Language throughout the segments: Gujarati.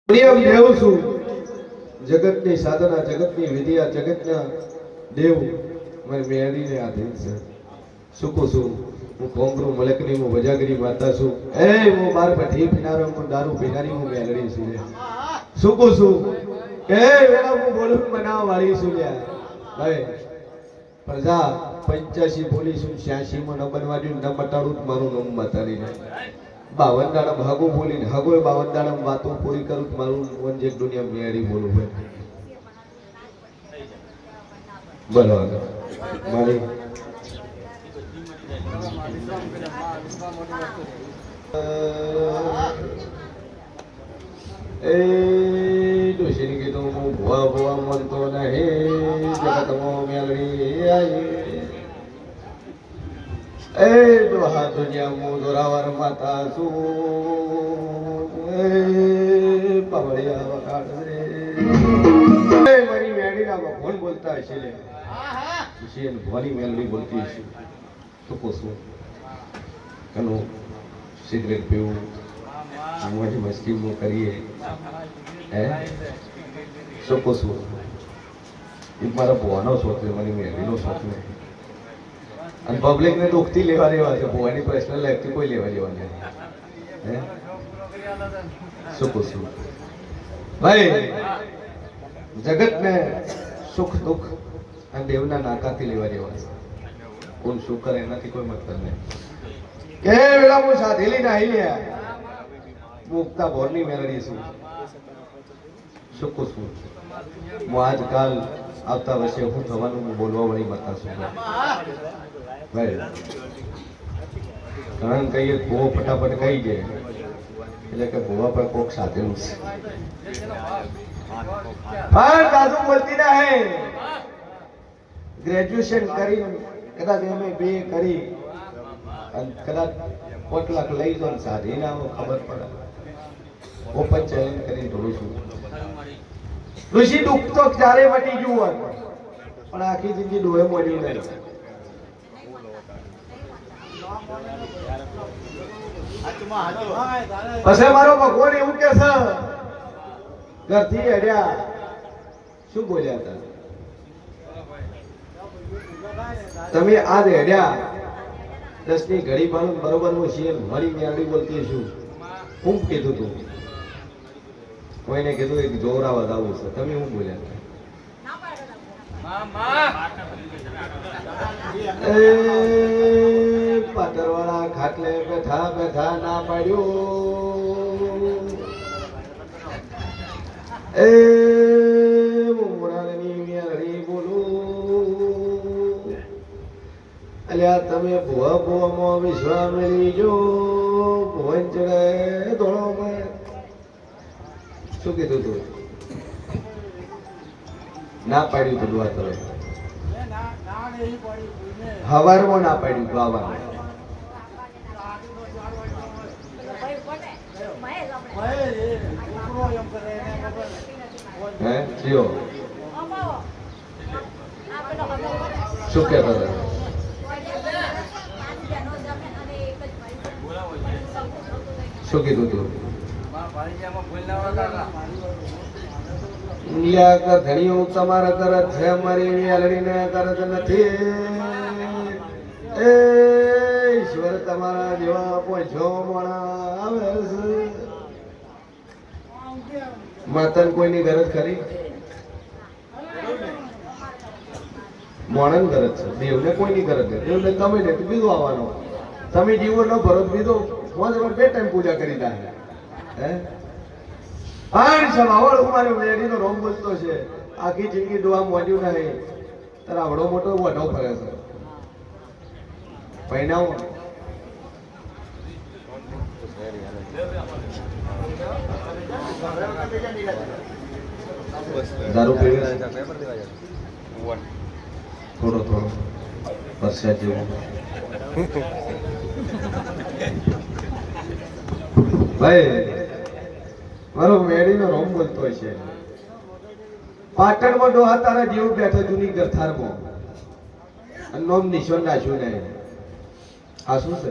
નિયમ દેવ છું જગતની સાધના જગતની વિદ્યા જગતના દેવ મારી મેળીને આધીન છે સુકું છું હું કોંગરું મલકની હું વજાગરી માતા છું એ હું બાર પઠી પીનારો હું દારૂ પીનારી હું મેલડી છું સુકું છું કે વેલા હું બોલું બનાવ વાળી છું હવે પ્રજા 85 બોલી છું 86 માં ન બનવા દઉં ન મટાડું મારું નામ મતાડી ને 52 દાડા ભાગો બોલીને હગો 52 દાડા વાતો પૂરી કરું મારું વંજેક દુનિયા મેળી બોલું હોય બોલો મારી એ દોશીની કીધું હું ભુવા ભુવા મનતો નહીં જગતમાં મેળવી આવી એ દોહા દુનિયા હું દોરાવર માતા છું એ પવળિયા વગાડ રે મારી મેળીના ભગવાન બોલતા હશે લે શિષ્યન ભવાની મેલડી બોલતી હશે તો પૂછું કનું સિગરેટ પીવું મોટી મસ્તી કરીએ હે શું પૂછવું એ મારા ભવાનો શોખ છે મારી મેળડીનો શોખ નહીં અને પબ્લિક ને દુખતી લેવા દેવા છે ભુવાની પર્સનલ લાઈફથી કોઈ લેવા દેવા નહીં હે શું પૂછવું ભાઈ જગત ને સુખ દુઃખ અને દેવના નાકાથી લેવા દેવા છે કોણ શું કરે એનાથી કોઈ મતલબ નહીં કે વેળા હું સાધેલી નાહી લ્યા મુક્તા ભોરની મેળડી છું શું પૂછવું હું આજકાલ આવતા વર્ષે હું થવાનું હું બોલવા વળી બતા છું કારણ કહીએ ભૂવો ફટાફટ કહી દે એટલે કે ભૂવા પર કોક સાથેલું છે પણ દાદુ બોલતી ના હે ગ્રેજ્યુએશન કરી કદાચ એમ બે કરી અને કદાચ 5 લાખ લઈ દો ને સાધી ના ખબર પડે ઓપન ચેલેન્જ કરીને ઢોળું છું ઋષિ દુઃખ તો ક્યારે મટી ગયું હોય પણ આખી જિંદગી ડોહે મળ્યું નહીં પછી મારો ભગવાન એવું કે છે ઘરથી હેડ્યા શું બોલ્યા હતા તમે આજ હેડ્યા 10 ની ઘડી પણ બરોબર હું શિયર મારી મેરડી બોલતી છું હું કીધું તું કોઈને કીધું એક જોરાવા દાવું છે તમે હું બોલ્યા પાટરવાળા ખાટલે બેઠા બેઠા ના પાડ્યું એ મોરાની મેરડી બોલું અલ્યા તમે ભુવા ભુવામાં વિશ્વા મેળવી જો ભુવન ચડે ધોળો શું કીધું તું ના પાડ્યું તું દુઆ તમે હવારમાં ના પાડ્યું તું આવા હે જીઓ શું કહેતા હતા શું કીધું તું ધણીઓ તમારા કરત છે અમારી મેલડીને કરત નથી એ ઈશ્વર તમારા જેવા પહોંચો મોણા આવે છે માતન કોઈની ગરજ ખરી મોણન ગરજ છે દેવને કોઈની ગરજ નથી દેવને તમે ને બીજો આવવાનો તમે જીવો ન ભરો બીજો 5 બે ટાઈમ પૂજા કરી દે હે આણ સવાળ ઉમારે મેડીનો રોમ બોલતો છે આખી જિંદગી દુઆ મોડ્યું નહીં તાર આવડો મોટો વઢો ફરે છે પૈનાઓ દારૂ પીવે થોડો થોડો પરસેટ જેવું ભાઈ મારો મેડીનો રોમ બોલતો છે પાટણમાં ડોહા તારા જેવું બેઠો જૂની ગરથારમાં અને નોમ નિશાન નાખ્યું નહીં આ શું છે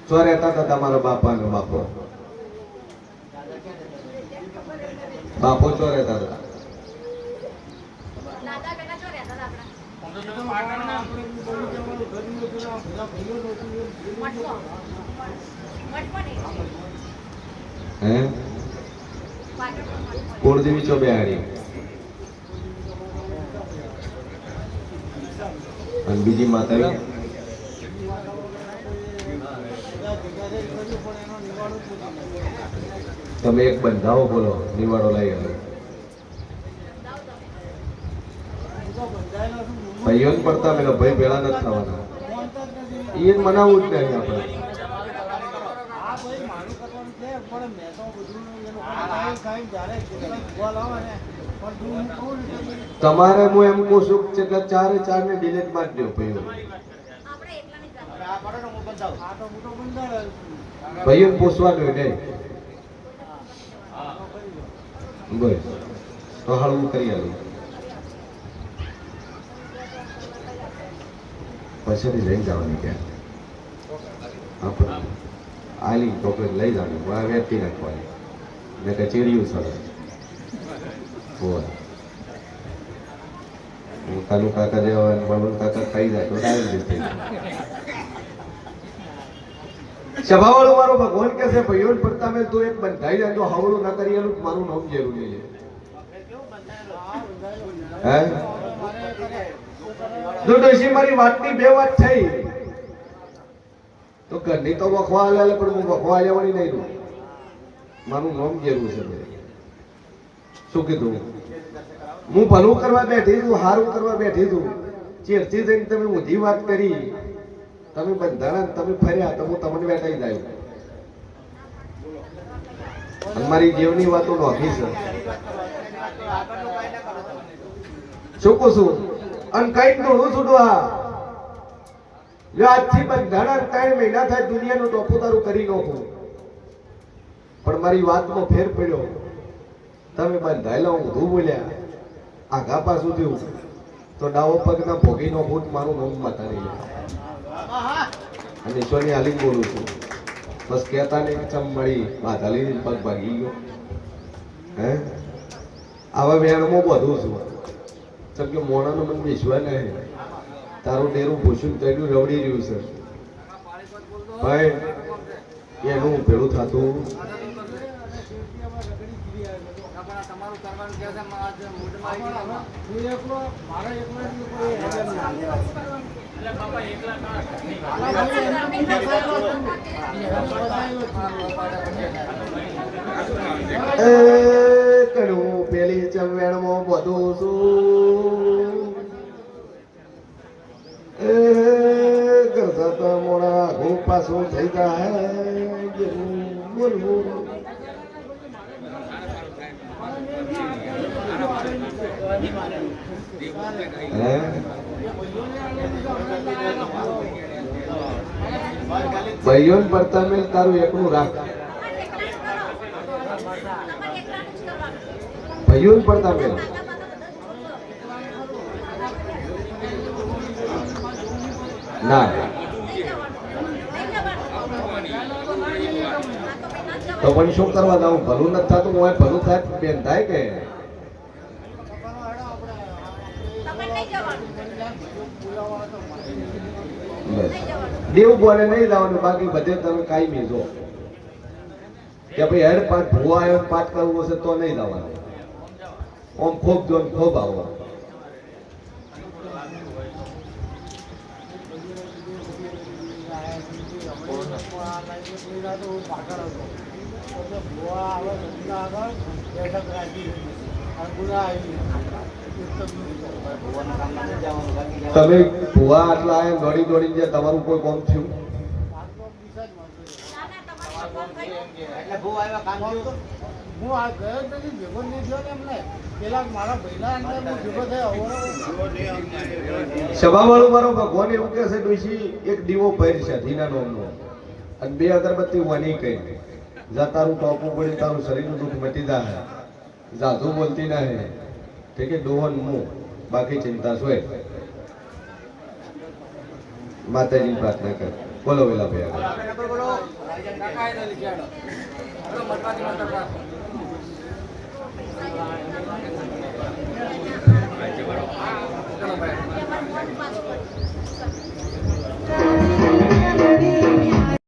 તો રહેતા હતા તમારા બાપા ને બાપો બાપો ચો રહેતા હતા? હે કુળદેવી ચો બેહાડી અને બીજી માતા તમે એક બંધાવો બોલો નિવાડો લઈ આવ્યો ભાઈઓ જ પડતા મેં ભાઈ ભેળા નથી થવાના એ મનાવવું જ નહીં આપણે તમારે હું એમ કહું છું કે ચારે ચાર ને ડિલેટ મારી દો ભાઈઓ ભાઈઓ પૂછવાનું નહીં બસ તો હળવું કરી આવ્યું પછી લઈ જવાની ક્યાં આપણે આલી ટોપે લઈ જવાનું વેચી નાખવાની ને કે ચીડિયું સરસ બોલ હું કાલુ કાકા જેવા બાબુ કાકા ખાઈ જાય તો ડાયરેક્ટ થઈ સભાવાળો મારો ભગવાન કે છે ભાઈઓ પડતા મેં તું એક બંધાઈ જાય તો હવળું ના કરી એલું મારું નામ જરૂરી છે હે જો ડોશી મારી વાતની બે વાત થઈ તો ઘરની તો વખવા લે પણ હું વખવા લેવાની નહીં દઉં મારું નામ જરૂર છે શું કીધું હું ભલું કરવા બેઠી છું સારું કરવા બેઠી છું ચેરથી જઈને તમે ઊંધી વાત કરી તમે બંધાણા તમે ફર્યા તો હું તમને બેઠાઈ જાય મારી જીવની વાતો નોખી છે શું કહું છું અને કઈ દોડું છું આ જો આજથી બંધાણા 3 મહિના થાય દુનિયાનું ટોપું તારું કરી નાખું પણ મારી વાતમાં ફેર પડ્યો તમે બંધાયેલા ઊંધું બોલ્યા આઘા પાછું થયું તો ડાવો પગના ભોગી નો ભૂત મારું નામ માતા નહીં અને ઈશ્વરની હાલી બોલું છું બસ કહેતા નહીં ચમ મળી બાધાલી પગ ભાગી ગયો હે આવા વેણમાં બધું છું ચમ કે મોણાનો મને વિશ્વાસ નહીં તારું ડેરું ભૂસું કર્યું રવડી રહ્યું છે ભાઈ એનું ભેળું થતું પેલી ચમવેણમાં બધું છું કરતા મોડા હું પાછું થઈ જાય બોલવું ભાઈઓ પડતા મેં તારું એકલું રાખ ભાઈઓ પડતા મેં ના તો પણ શું કરવા દઉં ભલું નથી થતું હું ભલું થાય બેન થાય કે દેવ બોલે નહીં જવાનું બાકી બધે તમે કાયમી જો કે ભાઈ હેડ પાંચ ભૂવા આવ્યો પાંચ કરવું હશે તો નહીં જવાનું ઓમ ખૂબ જો ખૂબ આવો તમે ભૂવા આટલા આયા દોડી દોડી જે તમારું કોઈ કોમ થયું સભા વાળું મારો ભગવાન એવું કે છે ડોશી એક દીવો ભર છે ધીના નોમનો અને 2 અગરબત્તી વાની કઈ જા તારું ટોપું પડી તારું શરીરનું દુઃખ મટી જાય જાદુ બોલતી ના હે ઠીક है डोहन मुंह बाकी चिंता सोए माता जी प्रार्थना कर बोलो वेला भैया